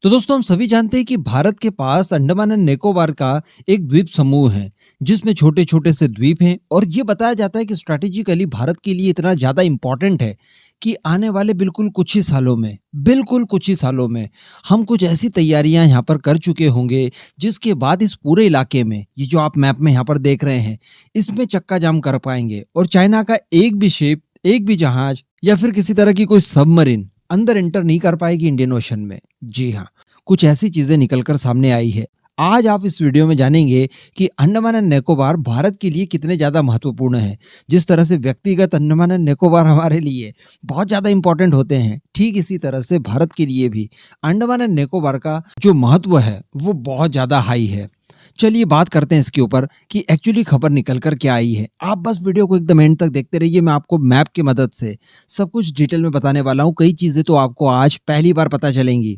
तो दोस्तों हम सभी जानते हैं कि भारत के पास अंडमान एंड निकोबार का एक द्वीप समूह है जिसमें छोटे छोटे से द्वीप हैं और ये बताया जाता है कि स्ट्रैटेजिकली भारत के लिए इतना ज्यादा इंपॉर्टेंट है कि आने वाले बिल्कुल कुछ ही सालों में हम कुछ ऐसी तैयारियां यहाँ पर कर चुके होंगे जिसके बाद इस पूरे इलाके में ये जो आप मैप में यहाँ पर देख रहे हैं इसमें चक्का जाम कर पाएंगे और चाइना का एक भी शिप, एक भी जहाज या फिर किसी तरह की कोई सबमरीन अंदर एंटर नहीं कर पाएगी इंडियन ओशन में। जी हाँ, कुछ ऐसी चीजें निकलकर सामने आई है। आज आप इस वीडियो में जानेंगे कि अंडमान एंड निकोबार भारत के लिए कितने ज्यादा महत्वपूर्ण है। जिस तरह से व्यक्तिगत अंडमान एंड निकोबार हमारे लिए बहुत ज्यादा इंपॉर्टेंट होते हैं, ठीक इसी तरह से भारत के लिए भी अंडमान एंड निकोबार का जो महत्व है वो बहुत ज्यादा हाई है। चलिए बात करते हैं इसके ऊपर कि एक्चुअली खबर निकल कर क्या आई है। आप बस वीडियो को एकदम एंड तक देखते रहिए। मैं आपको मैप की मदद से सब कुछ डिटेल में बताने वाला हूँ। कई चीजें तो आपको आज पहली बार पता चलेंगी।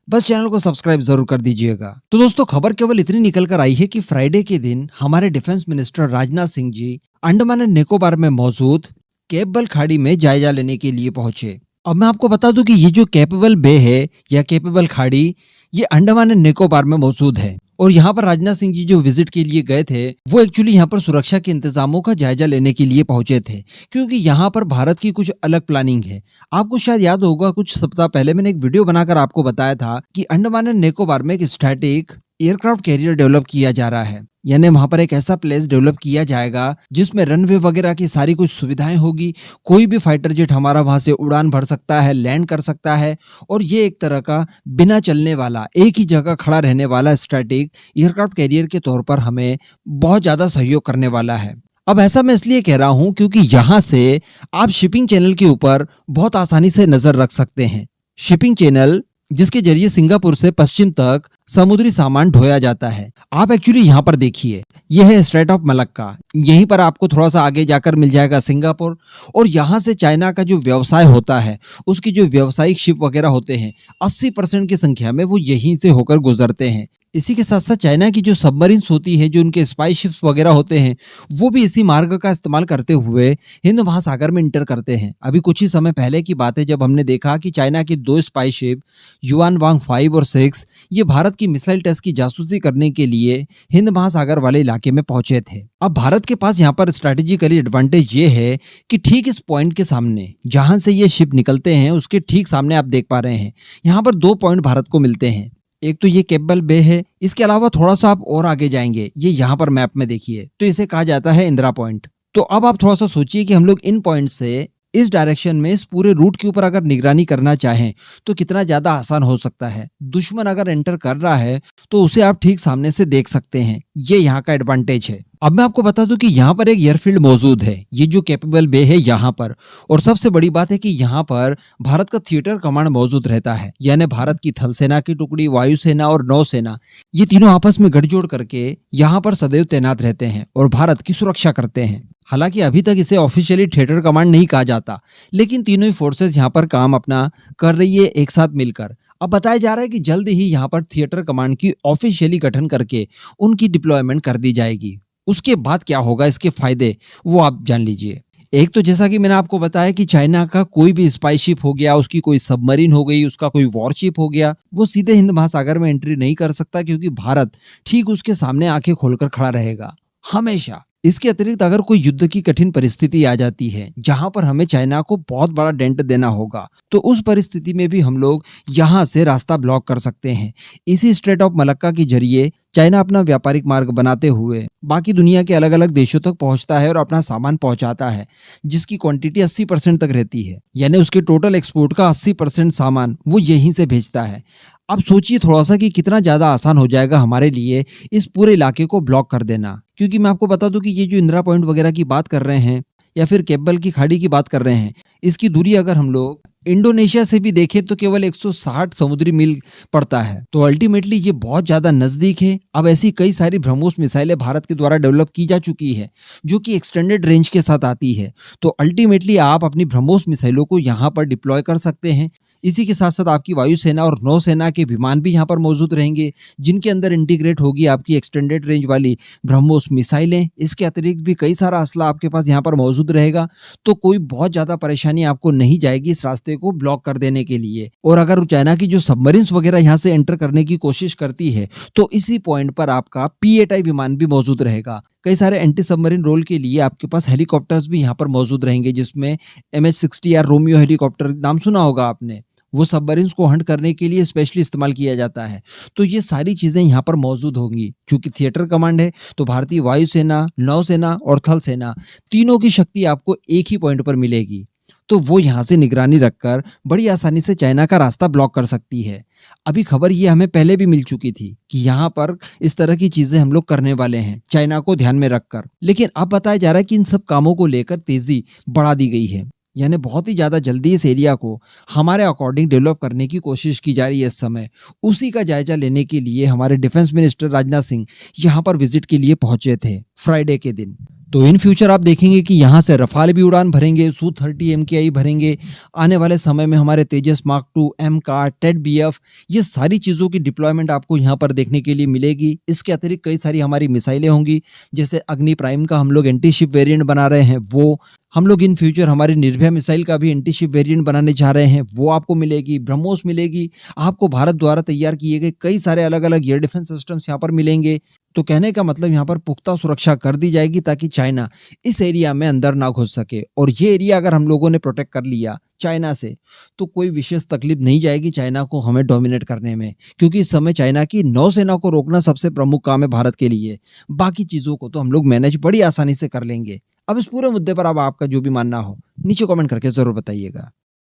बस चैनल को सब्सक्राइब जरूर कर दीजिएगा। तो दोस्तों खबर केवल इतनी निकल कर आई है कि फ्राइडे के दिन हमारे defence minister Rajnath Singh ji Andaman and Nicobar में मौजूद केपबेल खाड़ी में जायजा लेने के लिए पहुंचे। अब मैं आपको बता दूं कि ये जो केपबेल बे है या केपबेल खाड़ी ये अंडमान एंड निकोबार में मौजूद है और यहाँ पर राजनाथ सिंह जी जो विजिट के लिए गए थे वो एक्चुअली यहाँ पर सुरक्षा के इंतजामों का जायजा लेने के लिए पहुंचे थे, क्योंकि यहाँ पर भारत की कुछ अलग प्लानिंग है। आपको शायद याद होगा कुछ सप्ताह पहले मैंने एक वीडियो बनाकर आपको बताया था कि अंडमान एंड निकोबार में एक स्टैटिक एयरक्राफ्ट कैरियर डेवलप किया जा रहा है, यानी वहां पर एक ऐसा प्लेस डेवलप किया जाएगा जिसमें रनवे वगैरह की सारी कुछ सुविधाएं होगी। कोई भी फाइटर जेट हमारा वहां से उड़ान भर सकता है, लैंड कर सकता है और ये एक तरह का बिना चलने वाला, एक ही जगह खड़ा रहने वाला स्टैटिक एयरक्राफ्ट कैरियर के तौर पर हमें बहुत ज्यादा सहयोग करने वाला है। अब ऐसा मैं इसलिए कह रहा हूं क्योंकि यहाँ से आप शिपिंग चैनल के ऊपर बहुत आसानी से नजर रख सकते हैं। शिपिंग चैनल जिसके जरिए सिंगापुर से पश्चिम तक समुद्री सामान ढोया जाता है। आप एक्चुअली यहाँ पर देखिए, यह है स्ट्रेट ऑफ मलक्का। यहीं पर आपको थोड़ा सा आगे जाकर मिल जाएगा सिंगापुर और यहाँ से चाइना का जो व्यवसाय होता है, उसकी जो व्यावसायिक शिप वगैरह होते हैं 80% की संख्या में वो यहीं से होकर गुजरते हैं। इसी के साथ साथ चाइना की जो सबमरीन्स होती है, जो उनके स्पाई शिप्स वगैरह होते हैं, वो भी इसी मार्ग का इस्तेमाल करते हुए हिंद महासागर में इंटर करते हैं। अभी कुछ ही समय पहले की बात है जब हमने देखा कि चाइना की 2 स्पाई शिप युआन वांग 5 और 6 ये भारत की मिसाइल टेस्ट की जासूसी करने के लिए हिंद महासागर वाले इलाके में पहुंचे थे। अब भारत के पास यहाँ पर स्ट्रैटेजिकली एडवांटेज ये है कि ठीक इस पॉइंट के सामने जहां से ये शिप निकलते हैं उसके ठीक सामने आप देख पा रहे हैं यहाँ पर 2 पॉइंट भारत को मिलते हैं। एक तो ये केपबेल बे है, इसके अलावा थोड़ा सा आप और आगे जाएंगे, ये यहाँ पर मैप में देखिए तो इसे कहा जाता है इंदिरा पॉइंट। तो अब आप थोड़ा सा सोचिए कि हम लोग इन पॉइंट से इस डायरेक्शन में इस पूरे रूट के ऊपर अगर निगरानी करना चाहें तो कितना ज्यादा आसान हो सकता है। दुश्मन अगर एंटर कर रहा है तो उसे आप ठीक सामने से देख सकते हैं। ये यहाँ का एडवांटेज है। अब मैं आपको बता दूं कि यहाँ पर एक एयरफील्ड मौजूद है, ये जो केपबेल बे है यहाँ पर, और सबसे बड़ी बात है कि यहाँ पर भारत का थिएटर कमांड मौजूद रहता है, यानी भारत की थल सेना की टुकड़ी, वायुसेना और नौसेना, ये तीनों आपस में गठजोड़ करके यहाँ पर सदैव तैनात रहते हैं और भारत की सुरक्षा करते हैं। हालांकि अभी तक इसे ऑफिशियली थिएटर कमांड नहीं कहा जाता, लेकिन तीनों ही फोर्सेस यहाँ पर काम अपना कर रही है एक साथ मिलकर। अब बताया जा रहा है कि जल्द ही यहाँ पर थिएटर कमांड की ऑफिशियली गठन करके उनकी डिप्लॉयमेंट कर दी जाएगी। उसके बाद क्या होगा, इसके फायदे वो आप जान लीजिए। एक तो जैसा कि मैंने आपको बताया कि चाइना का कोई भी स्पाई शिप हो गया, उसकी कोई सबमरीन हो गई, उसका कोई वॉरशिप हो गया, वो सीधे हिंद महासागर में एंट्री नहीं कर सकता, क्योंकि भारत ठीक उसके सामने आंखें खोलकर खड़ा रहेगा हमेशा। इसके अतिरिक्त अगर कोई युद्ध की कठिन परिस्थिति आ जाती है जहां पर हमें चाइना को बहुत बड़ा डेंट देना होगा, तो उस परिस्थिति में भी हम लोग यहां से रास्ता ब्लॉक कर सकते हैं। इसी स्ट्रेट ऑफ मलक्का के जरिए चाइना अपना व्यापारिक मार्ग बनाते हुए बाकी दुनिया के अलग अलग देशों तक पहुंचता है और अपना सामान पहुंचाता है, जिसकी क्वांटिटी 80% तक रहती है, यानी उसके टोटल एक्सपोर्ट का 80% सामान वो यहीं से भेजता है। अब सोचिए थोड़ा सा कि कितना ज्यादा आसान हो जाएगा हमारे लिए इस पूरे इलाके को ब्लॉक कर देना। क्योंकि मैं आपको बता दूं कि ये जो इंदिरा पॉइंट वगैरह की बात कर रहे हैं या फिर केपबेल की खाड़ी की बात कर रहे हैं, इसकी दूरी अगर हम लोग इंडोनेशिया से भी देखें तो केवल 160 समुद्री मील पड़ता है। तो अल्टीमेटली ये बहुत ज्यादा नजदीक है। अब ऐसी कई सारी ब्रह्मोस मिसाइलें भारत के द्वारा डेवलप की जा चुकी है जो कि एक्सटेंडेड रेंज के साथ आती है। तो अल्टीमेटली आप अपनी ब्रह्मोस मिसाइलों को यहाँ पर डिप्लॉय कर सकते हैं। इसी के साथ साथ आपकी वायुसेना और नौसेना के विमान भी यहाँ पर मौजूद रहेंगे, जिनके अंदर इंटीग्रेट होगी आपकी एक्सटेंडेड रेंज वाली ब्रह्मोस मिसाइलें। इसके अतिरिक्त भी कई सारा असला आपके पास यहाँ पर मौजूद रहेगा, तो कोई बहुत ज़्यादा परेशानी आपको नहीं जाएगी इस रास्ते को ब्लॉक कर देने के लिए। और अगर चाइना की जो सबमरीन्स वगैरह यहाँ से एंटर करने की कोशिश करती है, तो इसी पॉइंट पर आपका P-8I विमान भी मौजूद रहेगा। कई सारे एंटी सबमरीन रोल के लिए आपके पास हेलीकॉप्टर्स भी यहाँ पर मौजूद रहेंगे, जिसमें MH-60R रोमियो हेलीकॉप्टर नाम सुना होगा आपने, वो सबमरीन्स को हंट करने के लिए स्पेशली इस्तेमाल किया जाता है। तो ये सारी चीज़ें यहाँ पर मौजूद होंगी। चूंकि थिएटर कमांड है, तो भारतीय वायुसेना, नौसेना और थल सेना तीनों की शक्ति आपको एक ही पॉइंट पर मिलेगी। तो वो यहाँ से निगरानी रखकर बड़ी आसानी से चाइना का रास्ता ब्लॉक कर सकती है। अभी खबर ये हमें पहले भी मिल चुकी थी कि यहाँ पर इस तरह की चीजें हम लोग करने वाले हैं, चाइना को ध्यान में रखकर। लेकिन अब बताया जा रहा है कि इन सब कामों को लेकर तेजी बढ़ा दी गई है, यानी बहुत ही ज्यादा जल्दी इस एरिया को हमारे अकॉर्डिंग डेवलप करने की कोशिश की जा रही है इस समय। उसी का जायजा लेने के लिए हमारे डिफेंस मिनिस्टर राजनाथ सिंह यहाँ पर विजिट के लिए पहुंचे थे फ्राइडे के दिन। तो इन फ्यूचर आप देखेंगे कि यहाँ से रफाल भी उड़ान भरेंगे, Su-30 MKI भरेंगे। आने वाले समय में हमारे तेजस मार्क 2, MCAR, TED-BF, ये सारी चीज़ों की डिप्लॉयमेंट आपको यहाँ पर देखने के लिए मिलेगी। इसके अतिरिक्त कई सारी हमारी मिसाइलें होंगी, जैसे अग्नि प्राइम का हम लोग एंटी शिप वेरिएंट बना रहे हैं, वो हम लोग इन फ्यूचर हमारी निर्भया मिसाइल का भी एंटी शिप वेरिएंट बनाने जा रहे हैं, वो आपको मिलेगी। ब्रह्मोस मिलेगी आपको, भारत द्वारा तैयार किए गए कई सारे अलग अलग एयर डिफेंस सिस्टम्स यहाँ पर मिलेंगे। तो कहने का मतलब यहाँ पर पुख्ता सुरक्षा कर दी जाएगी ताकि चाइना इस एरिया में अंदर ना घुस सके। और ये एरिया अगर हम लोगों ने प्रोटेक्ट कर लिया चाइना से, तो कोई विशेष तकलीफ नहीं जाएगी चाइना को हमें डोमिनेट करने में, क्योंकि इस समय चाइना की नौसेना को रोकना सबसे प्रमुख काम है भारत के लिए। बाकी चीज़ों को तो हम लोग मैनेज बड़ी आसानी से कर लेंगे। अब इस पूरे मुद्दे पर अब आपका जो भी मानना हो नीचे कमेंट करके ज़रूर बताइएगा।